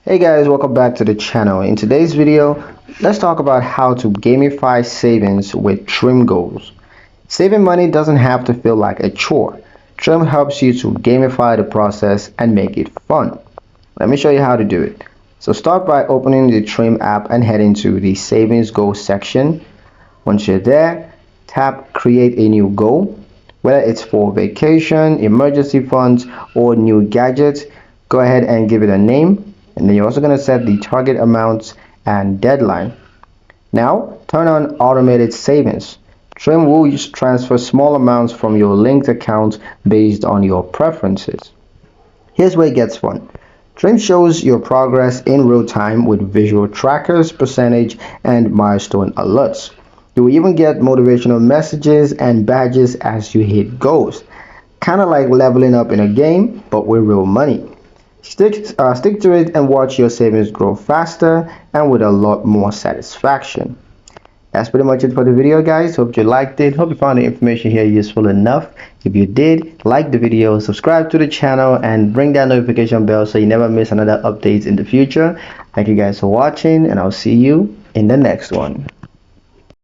Hey guys, welcome back to the channel. In today's video, let's talk about how to gamify savings with trim goals. Saving money doesn't have to feel like a chore. Trim helps you to gamify the process and make it fun. Let me show you how to do it. So start by opening the Trim app and head into the savings goal section. Once you're there, tap create a new goal. Whether it's for vacation, emergency funds, or new gadgets, go ahead and give it a name. And then you're also going to set the target amounts and deadline. Now, turn on automated savings. Trim will transfer small amounts from your linked account based on your preferences. Here's where it gets fun. Trim shows your progress in real time with visual trackers, percentage, and milestone alerts. You will even get motivational messages and badges as you hit goals. Kind of like leveling up in a game, but with real money. Stick to it and watch your savings grow faster and with a lot more satisfaction. That's pretty much it for the video, guys. Hope you liked it. Hope you found the information here useful enough. If you did, like the video, subscribe to the channel, and ring that notification bell so you never miss another update in the future. Thank you guys for watching, and I'll see you in the next one.